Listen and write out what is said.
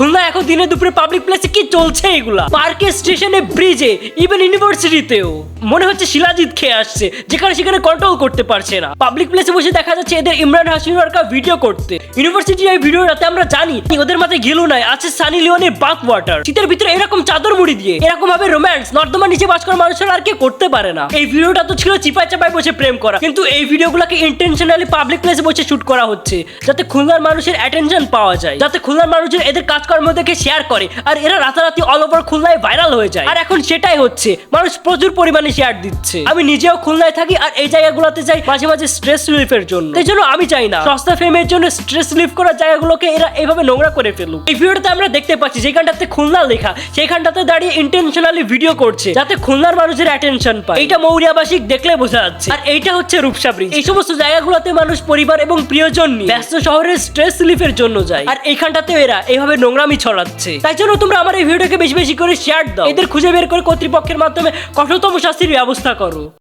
খুলনা এখন দিনে দুপুরে পাবলিক প্লেসে কি চলছে এগুলা, পার্কে, স্টেশনে, ব্রিজে, ইভেন ইউনিভার্সিটিতেও মনে হচ্ছে শিলাজিৎ খেয়ে আসছে, যেখানে সেখানে কন্ট্রোল করতে পারছে না। পাবলিক প্লেসে বসে দেখা যাচ্ছে এদের ইমরান হাসিনারকা ভিডিও করতে। ইউনিভার্সিটির এই ভিডিওটাতে আমরা জানি ওদের মাথায় গিলু নাই, আছে সানি লিওনের বাথ ওয়াটার। শীতের ভিতরে এরকম চাদর মুড়ি দিয়ে এরকম ভাবে রোম্যান্স নর্দমার নিচে বাস করা মানুষের আর কে করতে পারে না। এই ভিডিওটা তো ছিল চিপায় চাপায় বসে প্রেম করা, কিন্তু এই ভিডিওগুলোকে ইন্টেনশনালি পাবলিক প্লেসে বসে শুট করা হচ্ছে যাতে খুলনার মানুষের অ্যাটেনশন পাওয়া যায়, যাতে খুলনার মানুষের এদের কাজকর্ম দেখে শেয়ার করে আর এরা রাতারাতি অল ওভার খুলনায় ভাইরাল হয়ে যায়। আর এখন সেটাই হচ্ছে, মানুষ প্রচুর পরিমাণে শেয়ার দিচ্ছে। আমি নিজেও খুলনায় থাকি আর এই জায়গাগুলোতে যাই মাঝে মাঝে স্ট্রেস রিলিফের জন্য। এই জন্য আমি চাই না সস্তা ফেমের জন্য স্ট্রেস রিলিফ করার জায়গাগুলোকে এরা এভাবে নোংরা করে ফেলুক। এই ভিডিওটাতে আমরা দেখতে পাচ্ছি যেখানটাতে খুলনা লেখা সেখানটাতে দাঁড়িয়ে ইন্টেনশনালি ভিডিও করছে যাতে খুলনার মানুষের অ্যাটেনশন পায়। এইটা মৌরিয়াবাসিক দেখলে বোঝা যাচ্ছে। আর এইটা হচ্ছে রূপসা ব্রিজ। এই সমস্ত জায়গাগুলোতে মানুষ পরিবার এবং প্রিয়জন নিয়ে ব্যস্ত শহরের স্ট্রেস রিলিফের জন্য যায়, আর এইখানটাতে এরা এইভাবে নোংরামি ছড়াচ্ছে। তাই জন্য তোমরা আমার এই ভিডিওটাকে বেশি বেশি করে শেয়ার দাও, এদের খুঁজে বের করে কর্তৃপক্ষের মাধ্যমে কঠোরতম শাস্তির ব্যবস্থা করো।